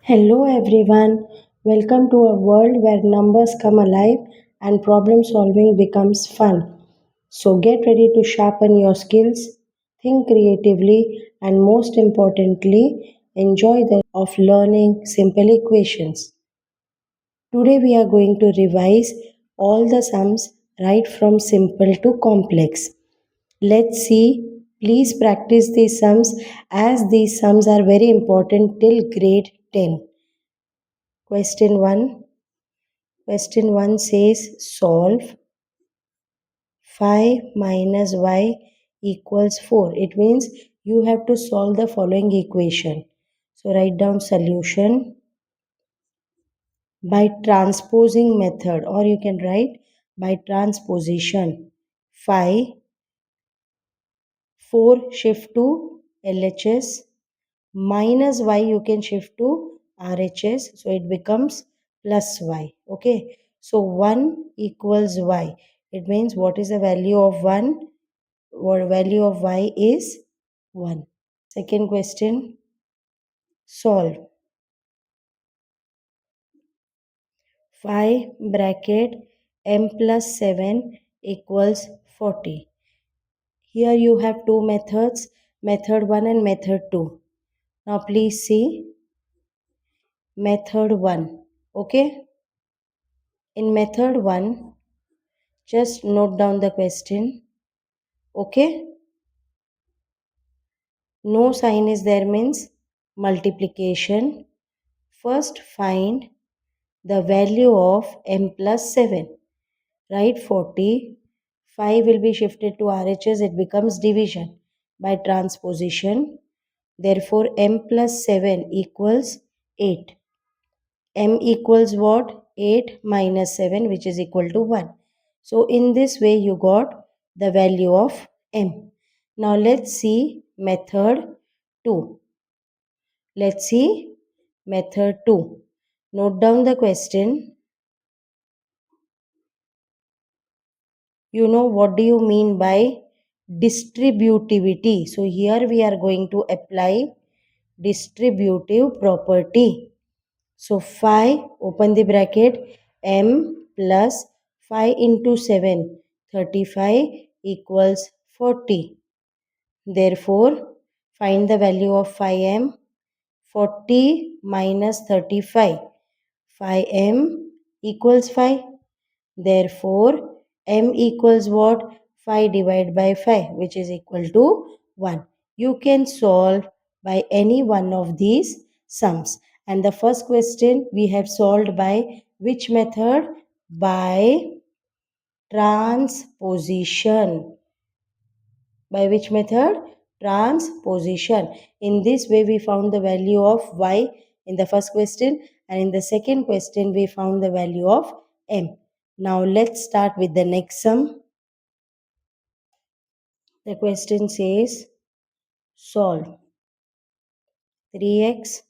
Hello everyone, welcome to a world where numbers come alive and problem solving becomes fun. So get ready to sharpen your skills, think creatively, and most importantly, enjoy the of learning simple equations. Today we are going to revise all the sums right from simple to complex. Let's see. Please practice these sums as these sums are very important till grade 10. Question 1. Question 1 says solve 5 minus y equals 4. It means you have to solve the following equation. So write down solution by transposing method, or you can write by transposition. 5, 4 shift to LHS, minus y you can shift to RHS, so it becomes plus y. Okay, so 1 equals y. It means what is the value of 1? What value of y is 1. Second question, solve 5 bracket m plus 7 equals 40. Here you have two methods, method 1 and method 2. Now please see method 1. Okay, in method 1, just note down the question. Okay, no sign is there means multiplication. First find the value of m plus 7. Write 40. 5 will be shifted to RHS. It becomes division by transposition. Therefore, m plus 7 equals 8. M equals what? 8 minus 7, which is equal to 1. So in this way you got the value of m. Now let's see method 2. Let's see method 2. Note down the question. You know what do you mean by distributivity? So here we are going to apply distributive property. So 5, open the bracket, m plus 5 into 7, 35 equals 40. Therefore, find the value of 5m. 40 minus 35. 5m equals 5. Therefore, m equals what? 5 divided by 5, which is equal to 1. You can solve by any one of these sums. And the first question we have solved by which method? By transposition. By which method? Transposition. In this way, we found the value of y in the first question, and in the second question, we found the value of m. Now, let's start with the next sum. The question says solve 3x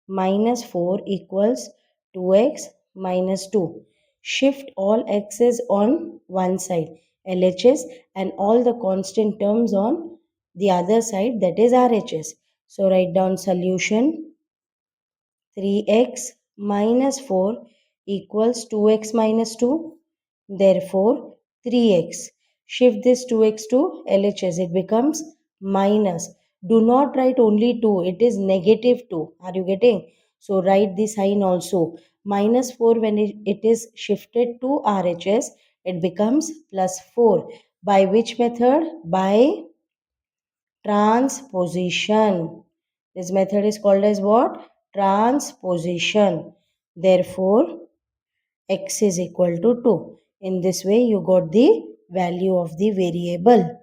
minus 4 equals 2x minus 2. Shift all x's on one side, LHS, and all the constant terms on the other side, that is RHS. So write down solution 3x minus 4 equals 2x minus 2. Therefore, 3x. Shift this 2x to LHS. It becomes minus. Do not write only 2. It is negative 2. Are you getting? So, write the sign also. Minus 4 when it is shifted to RHS, it becomes plus 4. By which method? By transposition. This method is called as what? Transposition. Therefore, x is equal to 2. In this way, you got the value of the variable.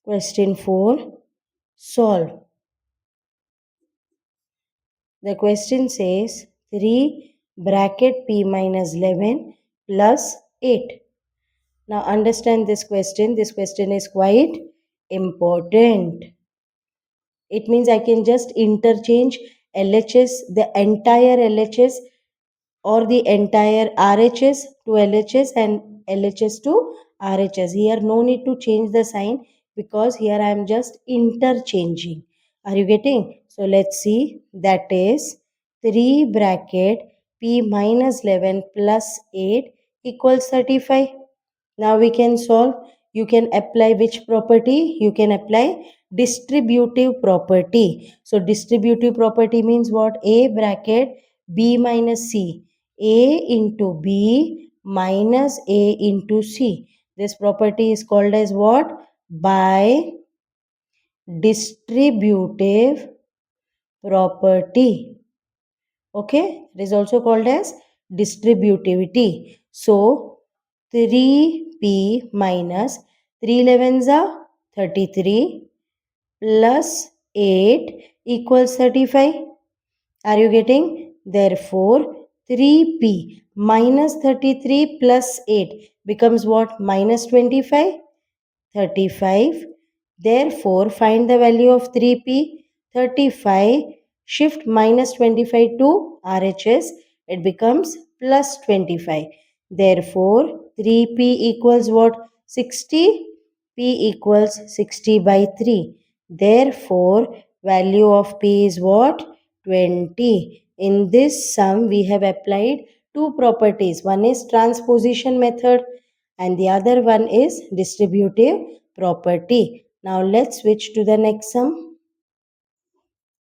Question 4. Solve. The question says 3 bracket p minus 11 plus 8. Now understand this question. This question is quite important. It means I can just interchange LHS, the entire LHS, or the entire RHS to LHS and LHS to RHS. Here no need to change the sign because here I am just interchanging. Are you getting? So let's see. That is 3 bracket p minus 11 plus 8 equals 35. Now we can solve. You can apply which property? You can apply distributive property. So distributive property means what? A bracket b minus c. A into b minus a into c. This property is called as what? By distributive property. Okay, it is also called as distributivity. So 3p minus 3 11s are 33 plus 8 equals 35. Are you getting? Therefore 3p minus 33 plus 8 becomes what? Minus 25. 35. Therefore, find the value of 3p. 35. Shift minus 25 to RHS. It becomes plus 25. Therefore, 3p equals what? 60. P equals 60 by 3. Therefore, value of p is what? 20. In this sum, we have applied two properties. One is transposition method and the other one is distributive property. Now let's switch to the next sum.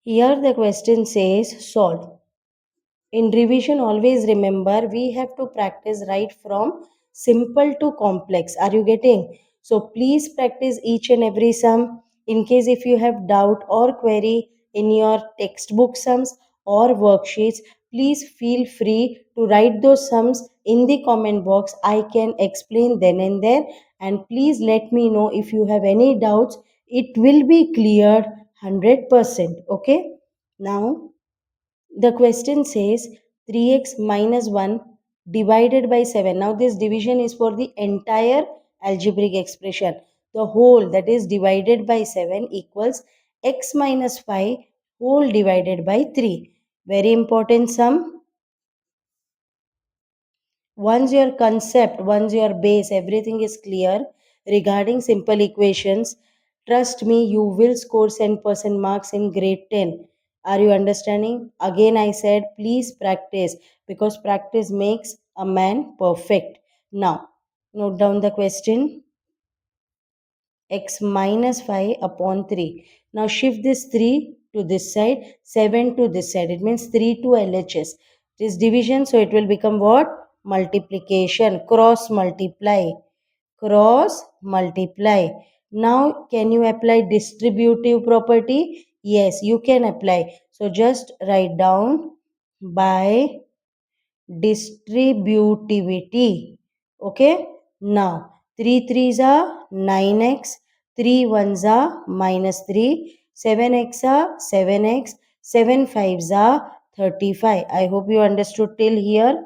Here the question says solve. In revision, always remember we have to practice right from simple to complex. Are you getting? So please practice each and every sum. In case if you have doubt or query in your textbook sums or worksheets, please feel free to write those sums in the comment box. I can explain then and there. And please let me know if you have any doubts. It will be cleared 100%. Okay. Now the question says 3x minus 1 divided by 7. Now this division is for the entire algebraic expression. The whole, that is divided by 7, equals x minus 5 whole divided by 3. Very important sum. Once your concept, once your base, everything is clear regarding simple equations, trust me, you will score 10% marks in grade 10. Are you understanding? Again, I said, please practice because practice makes a man perfect. Now, note down the question x minus 5 upon 3. Now shift this 3 to this side, 7 to this side. It means 3 to LHS. It is division, so it will become what? Multiplication. Cross multiply. Cross multiply. Now, can you apply distributive property? Yes, you can apply. So just write down by distributivity. Okay. Now 3 threes are 9x, 3 ones are minus 3, 7x are 7x, 7 fives are 35. I hope you understood till here.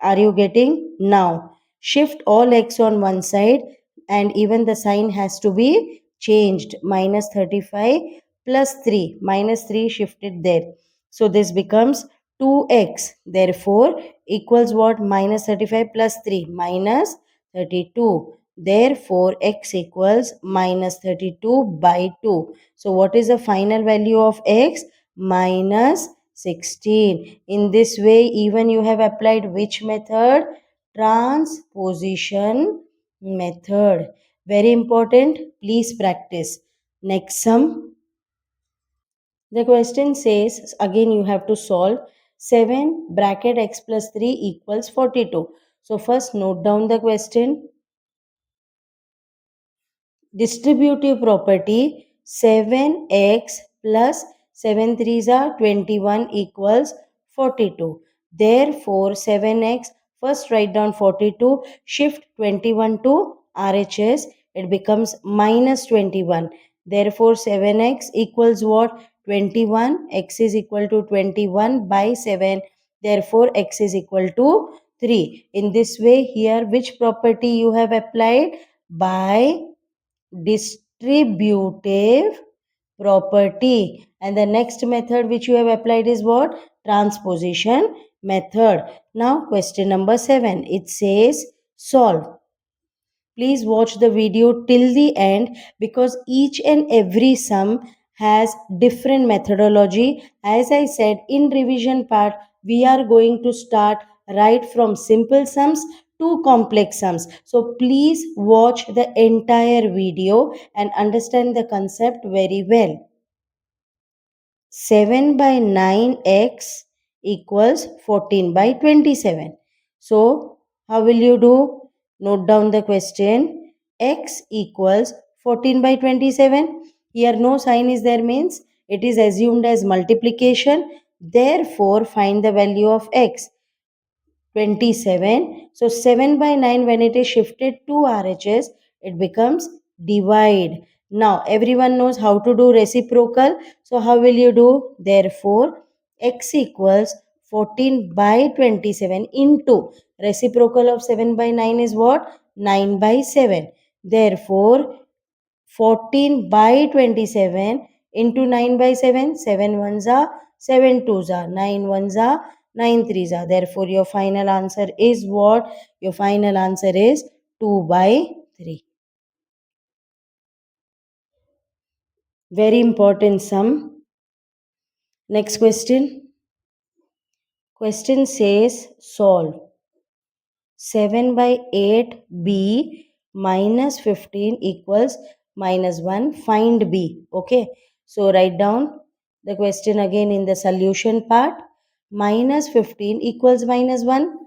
Are you getting? Now shift all x on one side and even the sign has to be changed. Minus 35 plus 3. Minus 3 shifted there. So this becomes 2x. Therefore, equals what? Minus 35 plus 3. Minus 32. Therefore, x equals minus 32 by 2. So what is the final value of x? Minus 16. In this way, even you have applied which method? Transposition method. Very important. Please practice. Next sum. The question says, again you have to solve 7 bracket x plus 3 equals 42. So first note down the question. Distributive property 7x plus 7 threes are 21 equals 42. Therefore 7x, first write down 42, shift 21 to RHS, it becomes minus 21. Therefore 7x equals what? 21. X is equal to 21 by 7. Therefore x is equal to 3. In this way, here which property you have applied? By distributive property. And the next method which you have applied is what? Transposition method. Now question number 7. It says solve. Please watch the video till the end because each and every sum has different methodology. As I said, in revision part, we are going to start right from simple sums to complex sums. So please watch the entire video and understand the concept very well. 7 by 9x equals 14 by 27. So, how will you do? Note down the question. X equals 14 by 27. Here no sign is there means it is assumed as multiplication. Therefore, find the value of x. 27. So 7 by 9 when it is shifted to RHS, it becomes divide. Now everyone knows how to do reciprocal. So how will you do? Therefore, x equals 14 by 27 into reciprocal of 7 by 9 is what? 9 by 7. Therefore, 14 by 27 into 9 by 7, 7 ones are 7 twos are 9 ones are 9 threes are. Therefore, your final answer is what? Your final answer is 2 by 3. Very important sum. Next question. Question says solve 7 by 8b minus 15 equals minus 1. Find b. Okay. So write down the question again in the solution part. Minus 15 equals minus 1.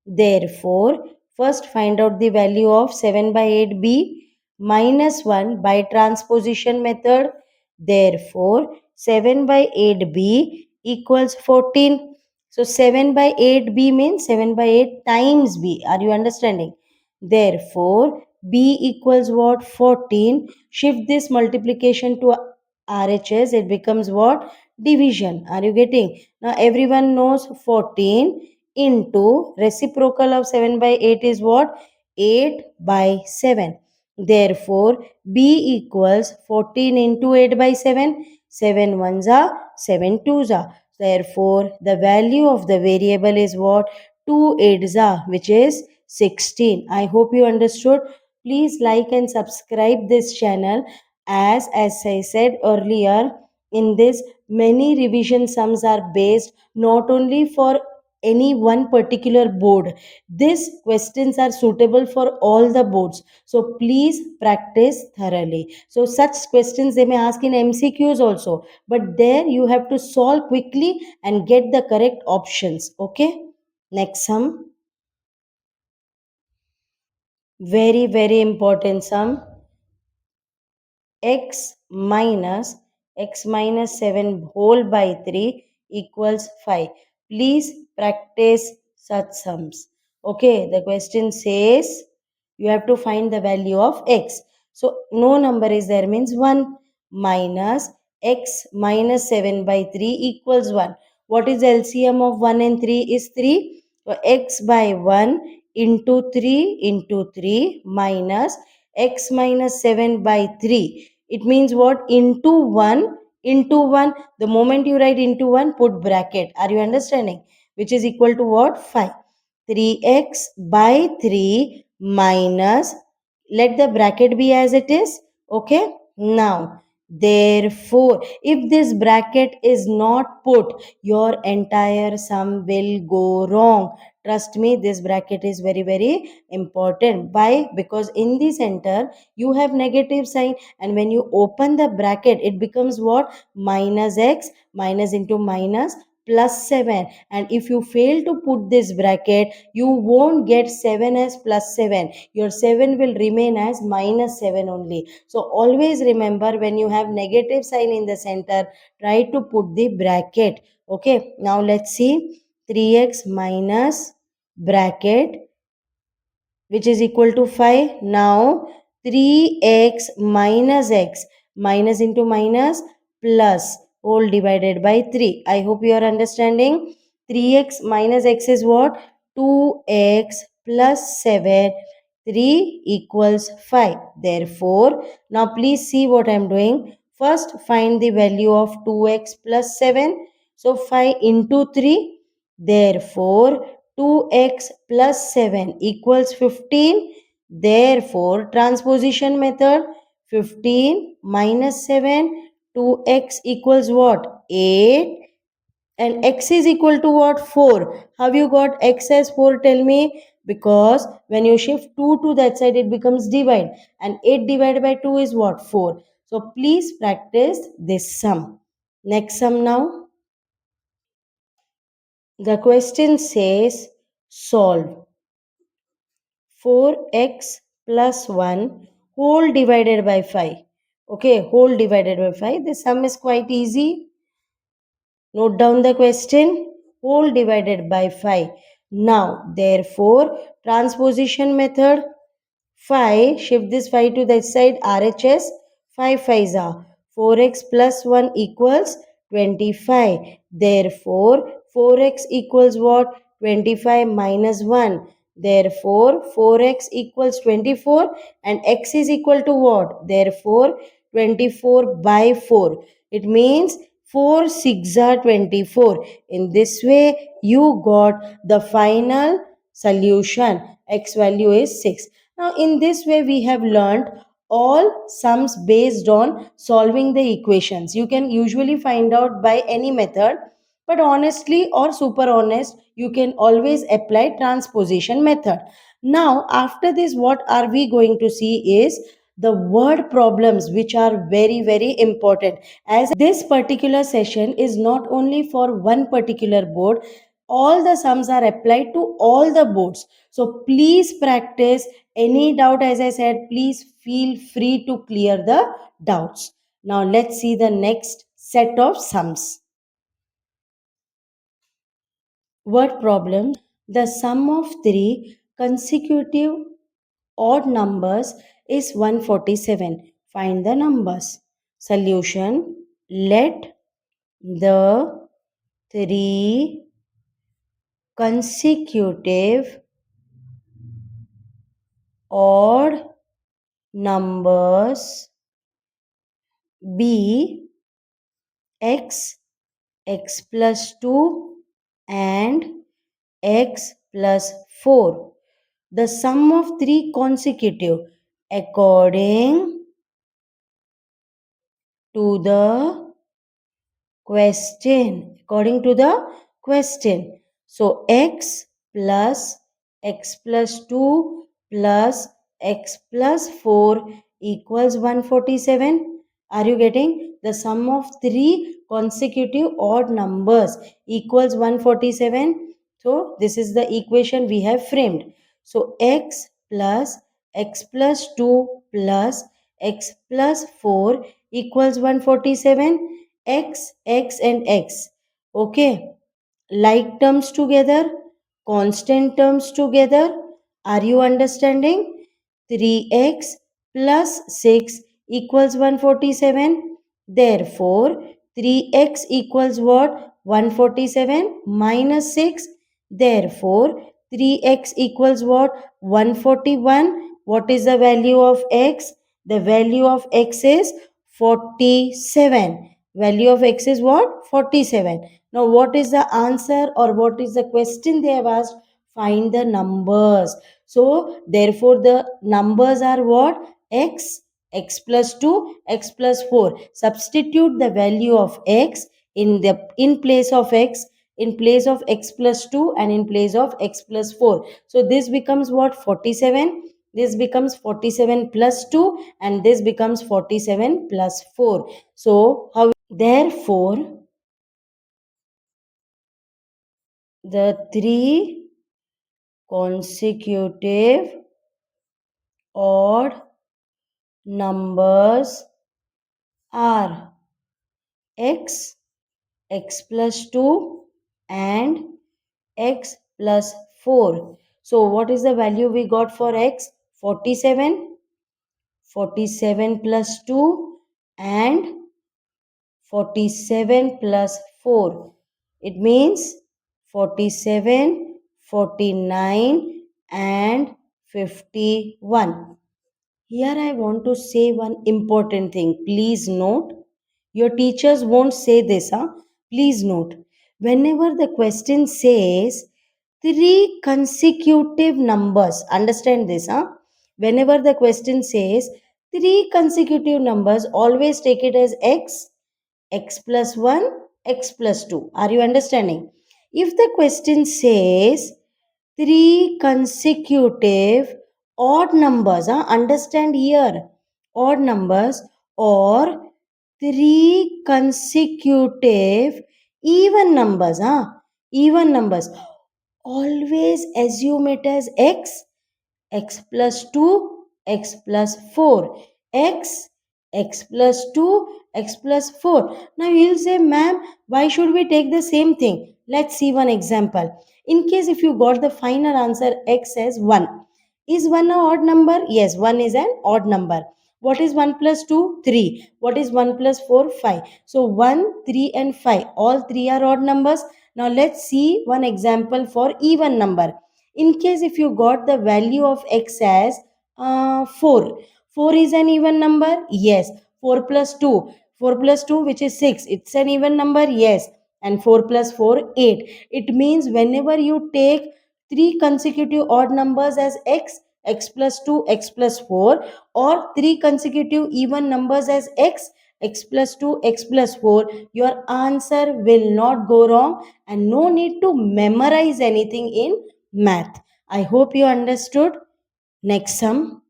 Therefore, first find out the value of 7 by 8b minus 1 by transposition method. Therefore, 7 by 8b equals 14. So 7 by 8b means 7 by 8 times b. Are you understanding? Therefore, b equals what? 14. Shift this multiplication to RHS. It becomes what? Division. Are you getting? Now everyone knows 14 into reciprocal of 7 by 8 is what? 8 by 7. Therefore, b equals 14 into 8 by 7. 7 ones are 7 twos are. Therefore, the value of the variable is what? 2 eights are, which is 16. I hope you understood. Please like and subscribe this channel. As I said earlier, in this many revision sums are based not only for any one particular board. These questions are suitable for all the boards. So please practice thoroughly. So such questions they may ask in MCQs also, but there you have to solve quickly and get the correct options. Okay. Next sum. Very important sum. X minus 7 whole by 3 equals 5. Please practice such sums. Okay, the question says you have to find the value of x. So no number is there means 1 minus x minus 7 by 3 equals 1. What is the LCM of 1 and 3 is 3. So x by 1 into 3 minus x minus 7 by 3. It means what? Into 1 into 1. The moment you write into 1, put bracket. Are you understanding? Which is equal to what? 5. 3x by 3 minus, let the bracket be as it is. Okay. Now, therefore, if this bracket is not put, your entire sum will go wrong. Trust me, this bracket is very important. Why? Because in the center you have negative sign, and when you open the bracket it becomes what? Minus x minus into minus plus 7. And if you fail to put this bracket, you won't get 7 as plus 7. Your 7 will remain as minus 7 only. So always remember, when you have negative sign in the center, try to put the bracket. Okay. Now let's see. 3x minus bracket which is equal to 5. Now 3x minus x, minus into minus plus whole divided by 3. I hope you are understanding. 3x minus x is what? 2x plus 7. 3 equals 5. Therefore, now please see what I am doing. First find the value of 2x plus 7. So 5 into 3. Therefore, 2x plus 7 equals 15. Therefore, transposition method, 15 minus 7, 2x equals what? 8. And x is equal to what? 4. How you got x as 4? Tell me. Because when you shift 2 to that side, it becomes divide. And 8 divided by 2 is what? 4. So please practice this sum. Next sum now. The question says solve 4x plus 1 whole divided by 5. Okay, whole divided by 5. The sum is quite easy. Note down the question. Whole divided by 5. Now, therefore, transposition method. 5, shift this 5 to that side, RHS, 5 5s are 4x plus 1 equals 25. Therefore, 4x equals what? 25 minus 1. Therefore, 4x equals 24 and x is equal to what? Therefore, 24 by 4. It means 4 6 are 24. In this way, you got the final solution. X value is 6. Now, in this way, we have learned all sums based on solving the equations. You can usually find out by any method, but honestly or super honest, you can always apply transposition method. Now, after this, what are we going to see is the word problems, which are very, very important. As this particular session is not only for one particular board, all the sums are applied to all the boards. So please practice. Any doubt, as I said, please feel free to clear the doubts. Now let's see the next set of sums. Word problem. The sum of three consecutive odd numbers is 147. Find the numbers. Solution. Let the three consecutive odd numbers be x, x plus 2 and x plus 4. The sum of three consecutive according to the question. According to the question. So x plus 2 plus x plus 4 equals 147. Are you getting? The sum of three consecutive odd numbers equals 147. So this is the equation we have framed. So x plus 2 plus x plus 4 equals 147. X and x. Okay. Like terms together, constant terms together. Are you understanding? 3x plus 6 equals 147. Therefore, 3x equals what? 147 minus 6. Therefore, 3x equals what? 141. What is the value of x? The value of x is 47. Value of x is what? 47. Now, what is the answer or what is the question they have asked? Find the numbers. So, therefore, the numbers are what? X, x plus 2, x plus 4. Substitute the value of x in place of x, in place of x plus 2 and in place of x plus 4. So, this becomes what? 47. This becomes 47 plus 2 and this becomes 47 plus 4. So, how therefore, the three consecutive odd numbers are x, x plus 2 and x plus 4. So what is the value we got for x? 47. 47 plus 2 and 47 plus 4. It means 47, 49 and 51. Here I want to say one important thing. Please note. Your teachers won't say this, huh? Please note. Whenever the question says three consecutive numbers, understand this, huh? Whenever the question says three consecutive numbers, always take it as x, x plus 1, x plus 2. Are you understanding? If the question says three consecutive odd numbers, understand here, odd numbers, or three consecutive even numbers, even numbers, always assume it as x plus 2, x plus 4, x plus 2, x plus 4. Now you'll say, ma'am, why should we take the same thing? Let's see one example. In case if you got the final answer x as 1, is 1 an odd number? Yes, 1 is an odd number. What is 1 plus 2? 3. What is 1 plus 4? 5. So 1, 3 and 5. All three are odd numbers. Now let's see one example for even number. In case if you got the value of x as 4. 4 is an even number? Yes. 4 plus 2. 4 plus 2 which is 6. It's an even number? Yes. And 4 plus 4, 8. It means whenever you take three consecutive odd numbers as x plus 2, x plus 4, or three consecutive even numbers as x plus 2, x plus 4, your answer will not go wrong, and no need to memorize anything in math. I hope you understood. Next sum.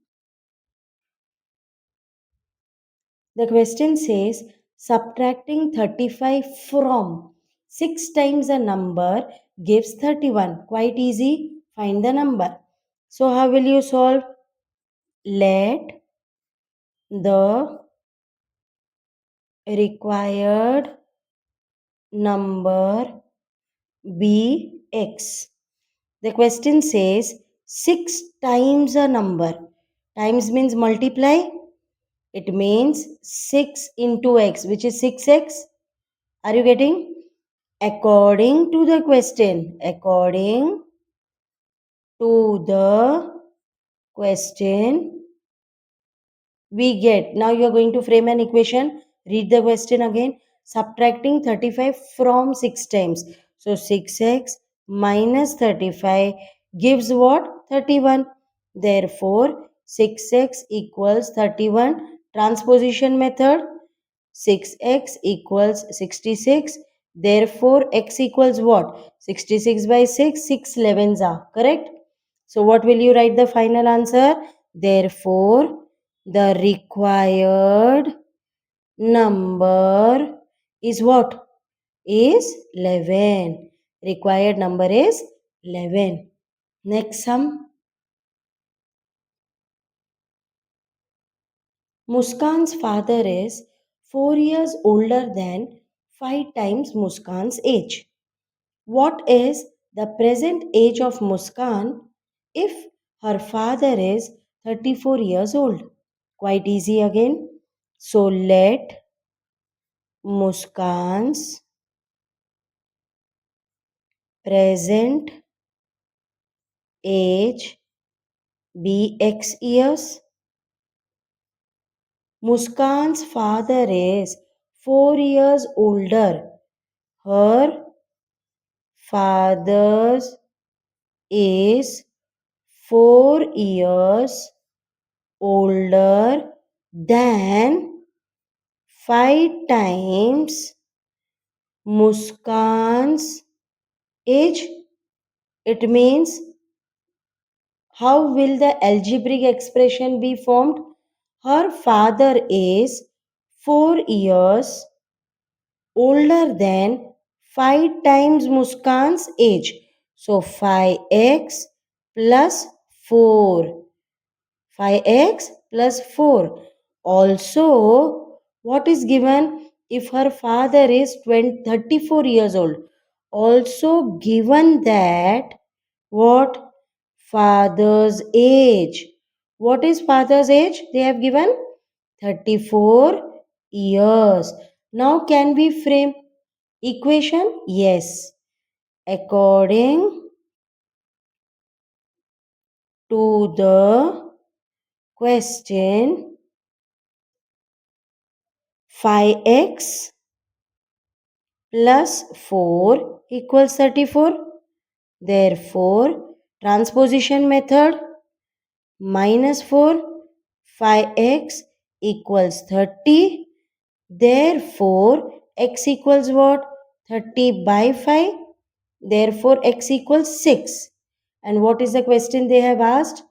The question says subtracting 35 from 6 times a number gives 31. Quite easy. Find the number. So how will you solve? Let the required number be x. The question says 6 times a number. Times means multiply. It means 6 into x, which is 6x. Are you getting? According to the question, according to the question, we get. Now you are going to frame an equation. Read the question again. Subtracting 35 from 6 times. So 6x minus 35 gives what? 31. Therefore, 6x equals 31. Transposition method. 6x equals 66. Therefore, x equals what? 66 by 6. 6 11s are correct. So, what will you write the final answer? Therefore, the required number is what? Is 11. Required number is 11. Next sum. Muskan's father is 4 years older than 5 times Muskan's age. What is the present age of Muskan if her father is 34 years old? Quite easy again. So let Muskan's present age be X years. Muskan's father is 4 years older. Her father's is 4 years older than 5 times Muskan's age. It means how will the algebraic expression be formed? Her father is 4 years older than 5 times Muskan's age. So 5x plus 4. 5x plus 4. Also, what is given if her father is 34 years old? Also given that what? Father's age. What is father's age? They have given 34 years. Now can we frame equation? Yes. According to the question, 5x plus 4 equals 34. Therefore, transposition method, minus 4, 5x equals 30. Therefore, x equals what? 30 by 5. Therefore, x equals 6. And what is the question they have asked?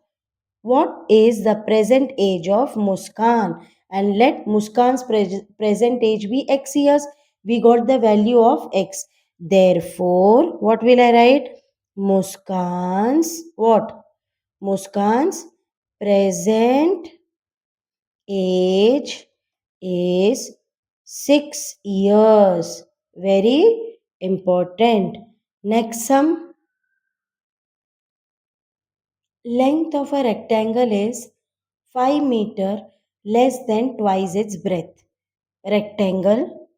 What is the present age of Muskan? And let Muskan's present age be x years. We got the value of x. Therefore, what will I write? Muskan's what? Muskan's present age is 6 years. Very important. Next sum. Length of a rectangle is 5 meter less than twice its breadth. Rectangle.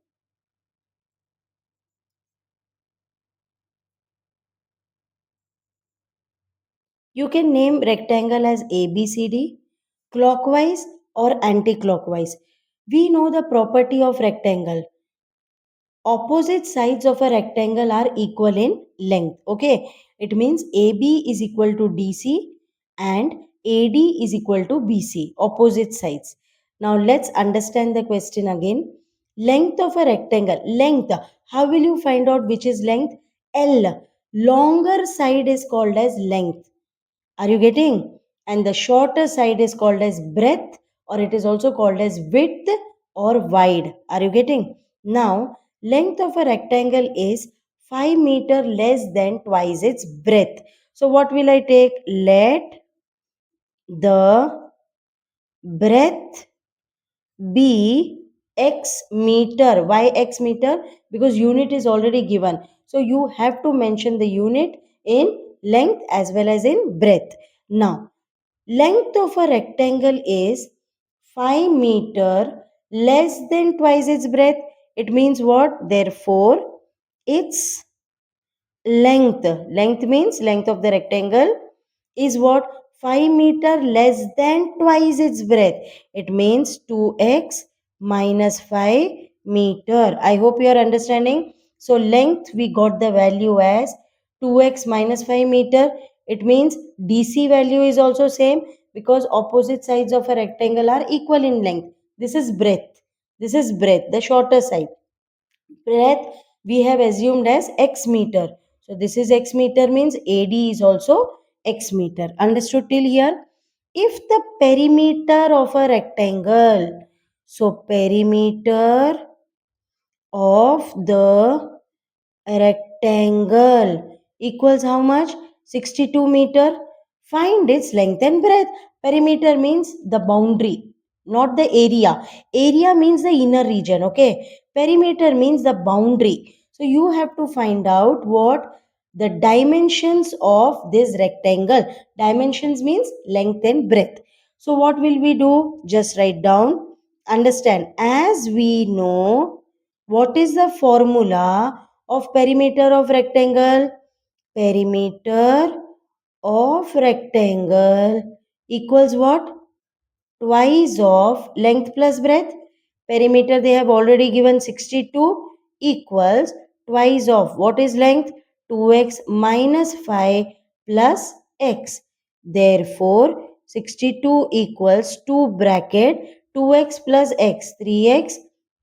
You can name rectangle as ABCD, clockwise or anti-clockwise. We know the property of rectangle. Opposite sides of a rectangle are equal in length. Okay, it means AB is equal to DC and AD is equal to BC, opposite sides. Now let's understand the question again. Length of a rectangle. Length, how will you find out which is length? L, longer side is called as length. Are you getting? And the shorter side is called as breadth, or it is also called as width or wide. Are you getting? Now, length of a rectangle is 5 meter less than twice its breadth. So, what will I take? Let the breadth be x meter. Why x meter? Because unit is already given. So you have to mention the unit in length as well as in breadth. Now, length of a rectangle is 5 meter less than twice its breadth. It means what? Therefore, its length means length of the rectangle is what? 5 meter less than twice its breadth. It means 2x minus 5 meter. I hope you are understanding. So length we got the value as 2x minus 5 meter. It means DC value is also same because opposite sides of a rectangle are equal in length. This is breadth. This is breadth, the shorter side. Breadth we have assumed as x meter. So this is x meter means AD is also x meter. Understood till here? If the perimeter of a rectangle, so perimeter of the rectangle equals how much? 62 meter. Find its length and breadth. Perimeter means the boundary, not the area. Area means the inner region. Okay. Perimeter means the boundary. So you have to find out what the dimensions of this rectangle. Dimensions means length and breadth. So what will we do? Just write down. Understand. As we know, what is the formula of perimeter of rectangle? Perimeter of rectangle equals what? Twice of length plus breadth. Perimeter they have already given 62 equals twice of what is length? 2x minus 5 plus x. Therefore, 62 equals 2 bracket 2x plus x, 3x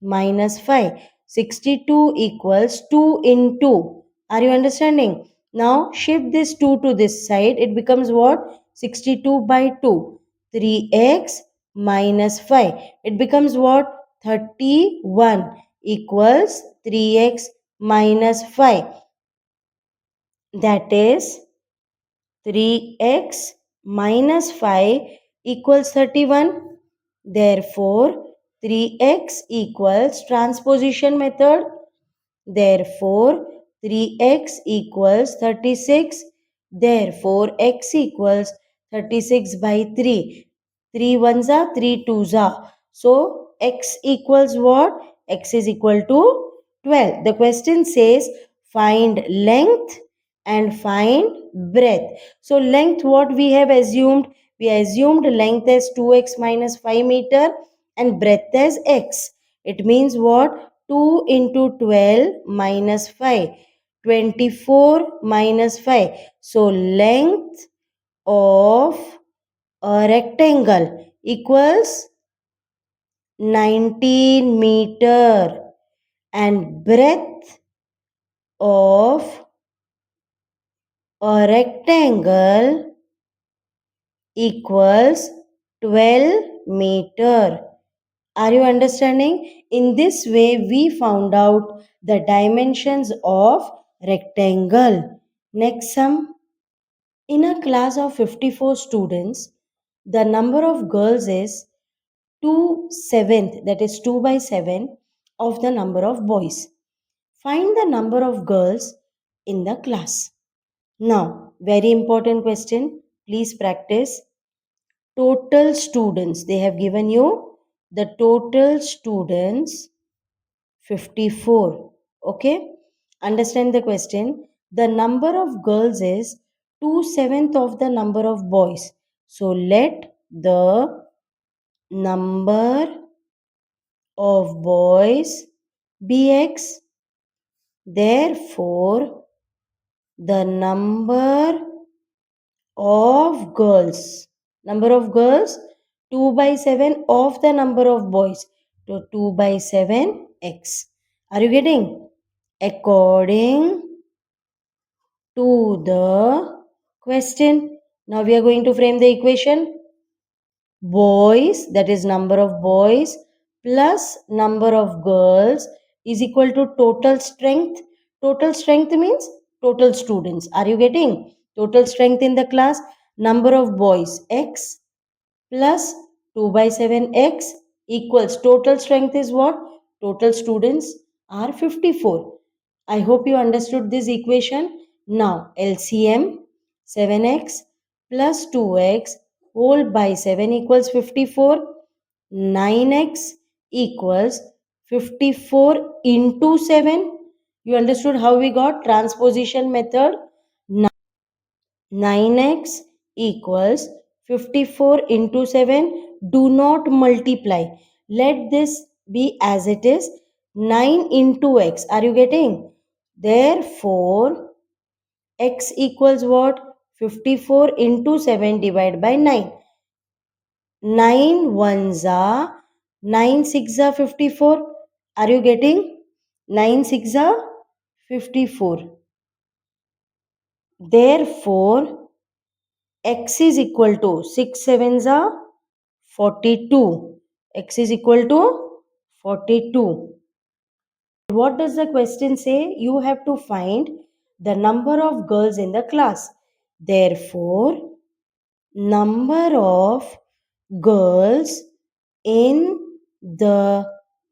minus 5. 62 equals 2 into. Are you understanding? Now shift this 2 to this side. It becomes what? 62 by 2. 3x minus 5. It becomes what? 31 equals 3x minus 5. That is 3x minus 5 equals 31. Therefore, 3x equals transposition method. Therefore, 3x equals 36. Therefore, x equals 36 by 3. 3 ones are 3 twos are. So, x equals what? X is equal to 12. The question says find length and find breadth. So, length what we have assumed? We assumed length as 2x minus 5 meter and breadth as x. It means what? 2 into 12 minus 5. 24 minus 5. So length of a rectangle equals 19 meter. and breadth of a rectangle equals 12 meter. Are you understanding? In this way, we found out the dimensions of rectangle. Next sum. In a class of 54 students, the number of girls is 2/7, that is 2 by 7 of the number of boys. Find the number of girls in the class. Now, very important question. Please practice. Total students. They have given you the total students 54. Okay. Understand the question. The number of girls is 2/7 of the number of boys. So let the number of boys be x. Therefore, the number of girls 2 by 7 of the number of boys. So 2 by 7 x. Are you getting? According to the question. Now we are going to frame the equation. Boys, that is number of boys, plus number of girls is equal to total strength. Total strength means total students. Are you getting? Total strength in the class, number of boys x plus 2 by 7x equals total strength is what? Total students are 54. I hope you understood this equation. Now LCM 7x plus 2x whole by 7 equals 54. 9x equals 54 into 7. You understood how we got transposition method? 9x equals 54 into 7. Do not multiply. Let this be as it is. 9 into x. Are you getting? Therefore, x equals what? 54 into 7 divided by 9. 9 ones are 9 6 are 54. Are you getting? 9 6 are 54. Therefore, x is equal to 6 sevens are 42. X is equal to 42. What does the question say? You have to find the number of girls in the class. Therefore, number of girls in the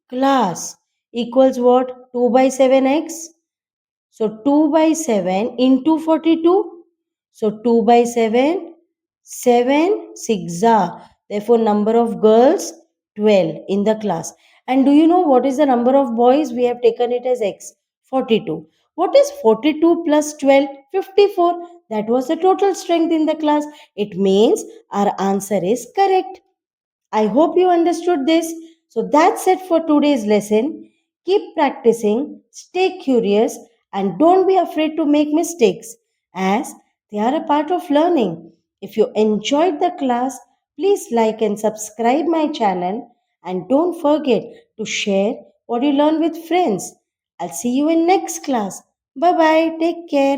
class equals what? 2 by 7x. So 2 by 7 into 42. So 2 by 7, 7 6 are. Therefore, number of girls 12 in the class. And do you know what is the number of boys? We have taken it as x, 42. What is 42 plus 12? 54. That was the total strength in the class. It means our answer is correct. I hope you understood this. So that's it for today's lesson. Keep practicing, stay curious, and don't be afraid to make mistakes as they are a part of learning. If you enjoyed the class, please like and subscribe my channel and don't forget to share what you learned with friends. I'll see you in next class. Bye bye. Take care.